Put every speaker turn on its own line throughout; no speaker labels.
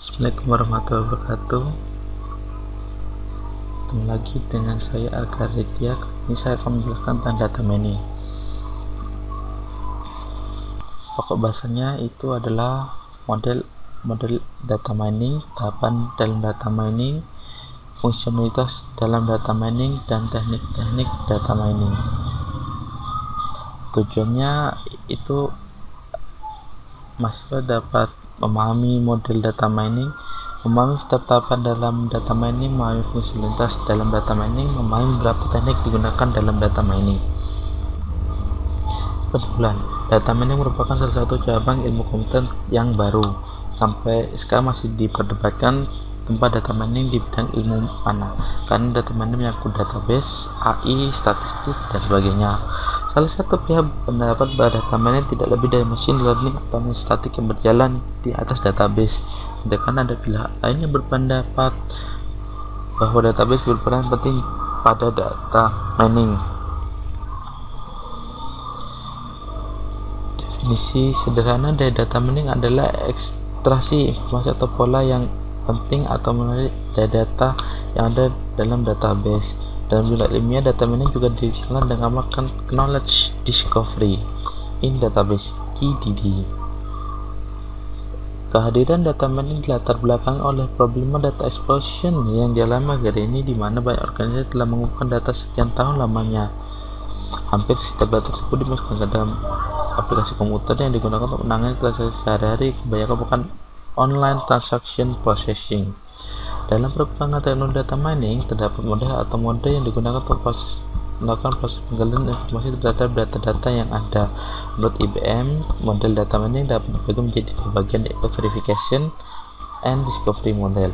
Assalamualaikum warahmatullahi wabarakatuh. Ketemu lagi dengan saya Arga Ridya. Ini saya akan menjelaskan tentang data mining. Pokok bahasanya itu adalah model data mining, tahapan dalam data mining, fungsionalitas dalam data mining, dan teknik-teknik data mining. Tujuannya itu mahasiswa dapat memahami model data mining, memahami setiap tahapan dalam data mining, memahami fungsionalitas dalam data mining, memahami beberapa teknik digunakan dalam data mining. Kebetulan, data mining merupakan salah satu cabang ilmu komputer yang baru. Sampai sekarang masih diperdebatkan tempat data mining di bidang ilmu mana, karena data mining menyangkut database, AI, statistik, dan sebagainya. Salah satu pihak berpendapat bahwa data mining tidak lebih dari machine learning atau statik yang berjalan di atas database, sedangkan ada pihak lain yang berpendapat bahwa database berperan penting pada data mining. Definisi sederhana dari data mining adalah ekstraksi informasi atau pola yang penting atau menarik dari data yang ada dalam database. Dalam dunia ilmiah, data mining juga dikenal dengan nama knowledge discovery in database (KDD). Kehadiran data mining dilatar belakangi oleh problema data explosion yang dialami hari ini, di mana banyak organisasi telah mengumpulkan data sekian tahun lamanya. Hampir setiap data tersebut dimasukkan ke dalam aplikasi komputer yang digunakan untuk menangani transaksi sehari-hari, kebanyakan bukan online transaction processing. Dalam perkembangan teknologi data mining, terdapat model atau mode yang digunakan untuk melakukan proses penggalian informasi terhadap data-data yang ada. Menurut IBM, model data mining dapat dibagi menjadi dua bagian, yaitu verification and discovery model.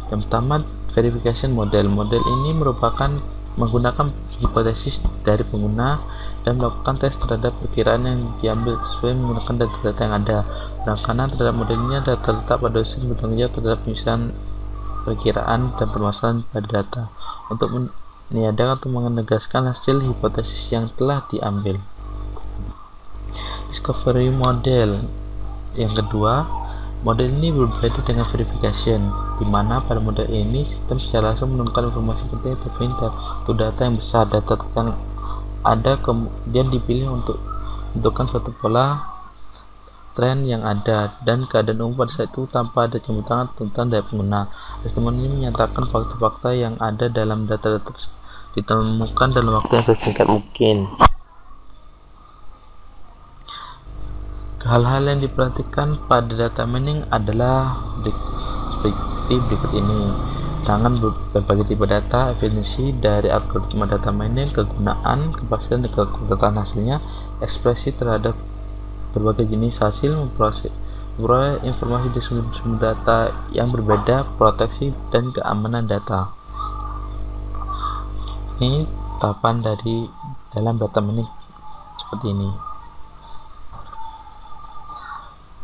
Yang pertama, verification model. Model ini merupakan menggunakan hipotesis dari pengguna dan melakukan tes terhadap perkiraan yang diambil sesuai menggunakan data-data yang ada. Karena terhadap model ini data-data pada dosen bertanggung jawab terhadap penyusunan perkiraan dan permasalahan pada data untuk meniadakan atau menegaskan hasil hipotesis yang telah diambil. Discovery model yang kedua, model ini berbeda dengan verification, di mana pada model ini sistem secara langsung menemukan informasi penting atau data yang besar. Data yang ada kemudian dipilih untuk menentukan suatu pola, tren yang ada, dan keadaan umum pada saat itu tanpa ada campur tangan tuntutan dari pengguna. Sistem ini menyatakan fakta-fakta yang ada dalam data-data tersebut ditemukan dalam waktu yang sesingkat mungkin. Hal-hal yang diperhatikan pada data mining adalah seperti berikut ini: tangan berbagai tipe data, efisiensi dari algoritma data mining, kegunaan, kepastian dan kekuatan hasilnya, ekspresi terhadap berbagai jenis hasil, memperoleh informasi dari sumber data yang berbeda, proteksi dan keamanan data. Ini tahapan dari dalam data mining seperti ini.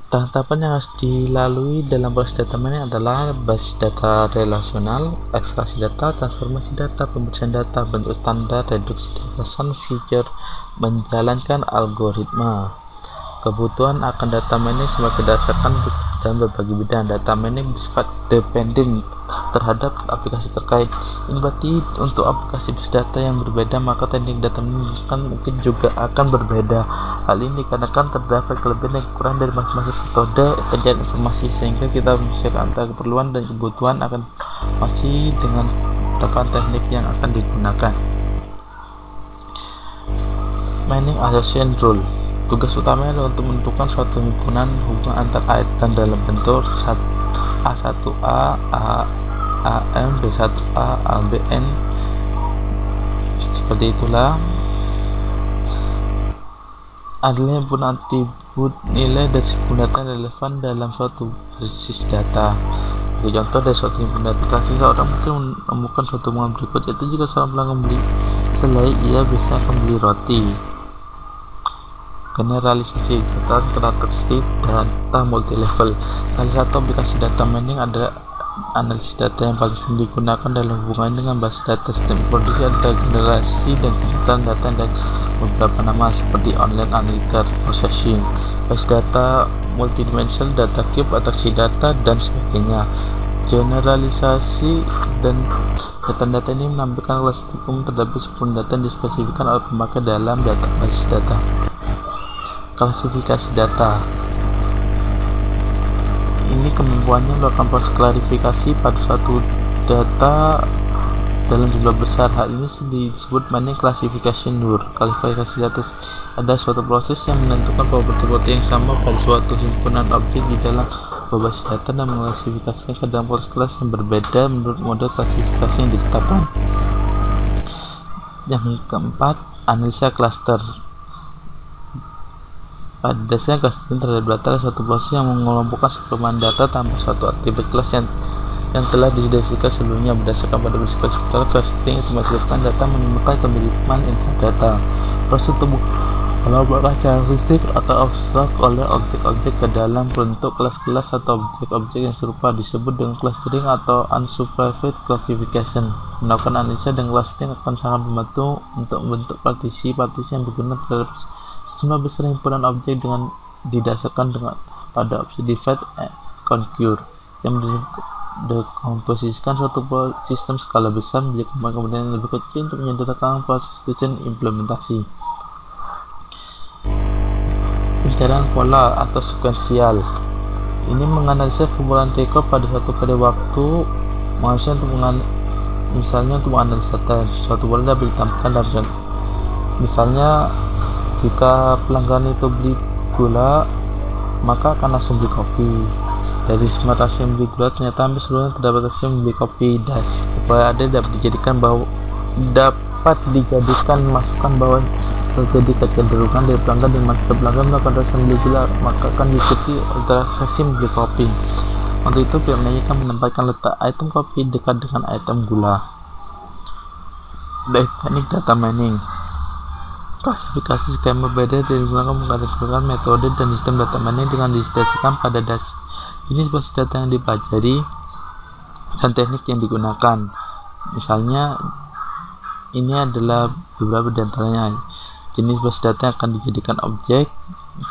Tahapan yang harus dilalui dalam proses data mining adalah basis data relasional, ekstraksi data, transformasi data, pemeriksaan data, bentuk standar, reduksi data, feature, menjalankan algoritma. Kebutuhan akan data mining semakin didasarkan dalam berbagai bidang. Data mining bersifat dependen terhadap aplikasi terkait. Ini berarti untuk aplikasi data yang berbeda, maka teknik data mining mungkin juga akan berbeda. Hal ini dikarenakan terdapat kelebihan dan kekurangan dari masing-masing metode penyajian informasi, sehingga kita menyesuaikan antara keperluan dan kebutuhan akan masih dengan tahapan teknik yang akan digunakan. Mining Association Rule. Tugas utamanya adalah untuk menentukan suatu hubungan antar item dalam bentuk A1A, AM, B1A, ABN. Seperti itulah. Adalah himpunan atribut nilai dari sebuah data relevan dalam suatu basis data. Sebagai contoh dari suatu himpunan data, seseorang mungkin menemukan suatu hubungan berikut, yaitu jika seorang pelanggan beli selai, ia bisa akan beli roti. Generalisasi data karakteristik data multilevel. Salah satu aplikasi data mining adalah analisis data yang paling sering digunakan dalam hubungan dengan basis data sistem produksi. Ada generasi dan kejutan data dan beberapa nama seperti online analytical processing, base data multidimensional, data cube, atraksi data, dan sebagainya. Generalisasi dan data-data ini menampilkan klasifikasi terhadap sebelum data yang dispesifikasikan oleh pemakai dalam database data. Klasifikasi data ini kemampuannya melakukan proses klarifikasi pada suatu data dalam jumlah besar. Hal ini disebut mining classification. Klasifikasi data ada suatu proses yang menentukan properti-properti yang sama pada suatu himpunan objek di dalam berbasis data dan mengklasifikasinya ke dalam kelas yang berbeda menurut model klasifikasi yang ditetapkan. Yang keempat, analisa cluster. Pada dasarnya clustering terhadap data adalah suatu proses yang mengelompokkan sekelumpulan data tanpa suatu atribut kelas yang telah didefinisikan sebelumnya. Berdasarkan pada prinsip clustering itu menghasilkan data menemukan kemiripan inter data. Proses tersebut melambangkan secara fisik atau abstrak oleh objek-objek ke dalam bentuk kelas-kelas atau objek-objek yang serupa disebut dengan clustering atau unsupervised classification. Melakukan analisa dan clustering akan sangat membantu untuk membentuk partisi-partisi yang berguna terhadap sejumlah besar himpunan objek dengan didasarkan dengan pada opsi divide and conquer yang mengkomposisikan suatu sistem skala besar menjadi komponen yang lebih kecil untuk menyederhanakan proses desain implementasi. Pencarian pola atau sekuensial ini menganalisis kumpulan rekor pada waktu misalnya untuk menganalisa suatu pola dapat ditampilkan dalam misalnya jika pelanggan itu beli gula maka akan langsung beli kopi. Dari semua rasa yang beli gula ternyata hampir seluruhnya terdapat rasa yang beli kopi, dan supaya ada dapat dijadikan masukan bahwa terjadi kecenderungan dari pelanggan di masa pelanggan melakukan rasa beli gula maka akan diikuti transaksi membeli kopi. Untuk itu pihak penyanyi akan menempatkan letak item kopi dekat dengan item gula. Teknik data mining. Klasifikasi skema berbeda dari digunakan mengkategorikan metode dan sistem data mining dengan didasarkan pada jenis basis data yang dipelajari dan teknik yang digunakan. Misalnya, ini adalah beberapa di antaranya. Jenis basis data yang akan dijadikan objek,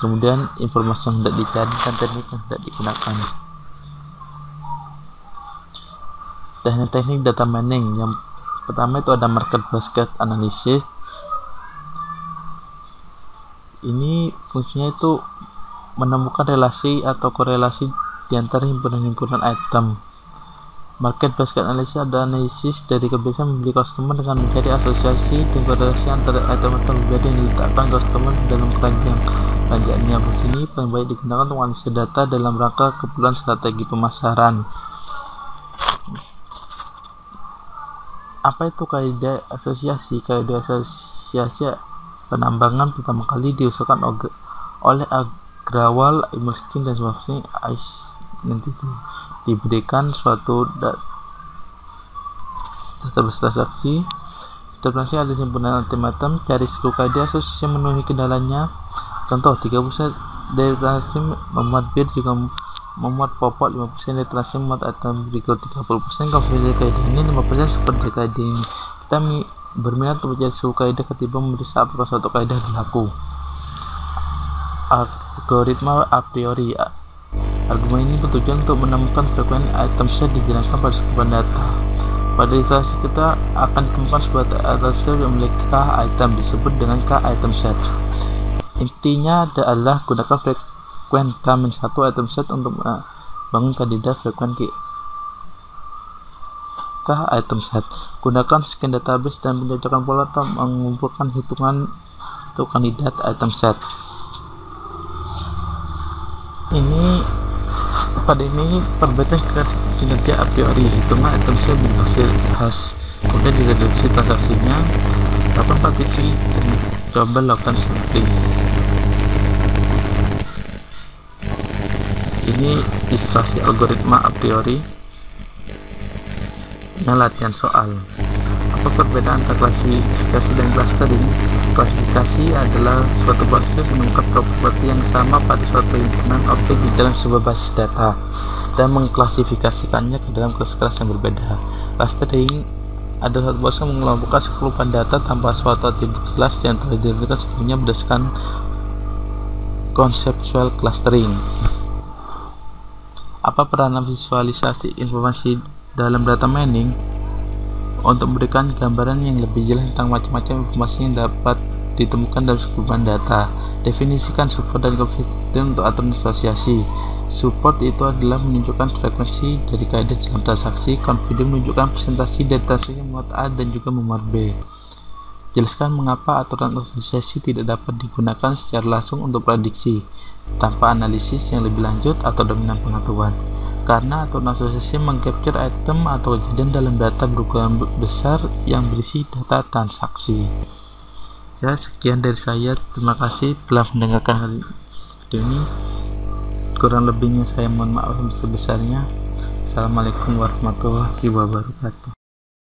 kemudian informasi yang hendak dicari dan teknik yang hendak digunakan. Teknik data mining yang pertama itu ada market basket analysis. Ini fungsinya itu menemukan relasi atau korelasi di antara himpunan-himpunan item. Market basket analysis ada analisis dari kebiasaan membeli customer dengan mencari asosiasi dan korelasi antara item-item berbeda yang diletakkan customer dalam keranjang belanjaannya. Fungsi ini paling baik digunakan untuk analisis data dalam rangka keperluan strategi pemasaran. Apa itu kaidah asosiasi? Kaidah asosiasi penambangan pertama kali diusulkan oleh Agrawal, Immerskin dan Swafsing. Nanti diberikan suatu data transaksi. Setiap transaksi ada himpunan item-item, cari seluruh kaidah asosiasi yang memenuhi kendalanya. Contoh, 30% dari transaksi memuat bir juga memuat popok, 5% dari transaksi memuat item berikut, 30% kalau dari kaidah ini, 5% seperti dari kaidah ini. Kita berminat untuk mencari seluruh kaidah ketimbang memeriksa apakah suatu kaidah berlaku. Algoritma a priori. Argumen ini bertujuan untuk menemukan frekuensi item set dijelaskan pada sekumpulan data. Pada ilustrasi kita akan ditemukan sebuah item set yang memiliki k item disebut dengan k item set. Intinya adalah gunakan frekuensi k-1 item set untuk membangun kandidat frekuensi k item set. Gunakan scan database dan pencocokan pola atau mengumpulkan hitungan untuk kandidat item set. Pada ini perbedaan kinerja a priori, hitungan item set berhasil khas, kemudian direduksi transaksinya, lakukan partisi dan coba lakukan sampling. Ini ilustrasi algoritma a priori. Latihan soal. Apa perbedaan antara klasifikasi dan clustering? Klasifikasi adalah suatu proses menemukan properti yang sama pada suatu himpunan objek di dalam sebuah basis data dan mengklasifikasikannya ke dalam kelas-kelas yang berbeda. Clustering adalah suatu proses mengelompokkan sekelumpulan data tanpa suatu atribut kelas yang telah ditentukan sebelumnya berdasarkan conceptual clustering. Apa peranan visualisasi informasi dalam data mining? Untuk memberikan gambaran yang lebih jelas tentang macam-macam informasi yang dapat ditemukan dalam sekumpulan data, definisikan support dan confident untuk aturan asosiasi. Support itu adalah menunjukkan frekuensi dari kaidah dalam transaksi, confident menunjukkan presentasi dari transaksi yang memuat A dan juga memuat B. Jelaskan mengapa aturan asosiasi tidak dapat digunakan secara langsung untuk prediksi tanpa analisis yang lebih lanjut atau dominan pengetahuan. Karena aturan asosiasi mengcapture item atau kejadian dalam data berukuran besar yang berisi data transaksi. Ya, sekian dari saya. Terima kasih telah mendengarkan video ini. Kurang lebihnya saya mohon maaf sebesarnya. Assalamualaikum warahmatullahi wabarakatuh.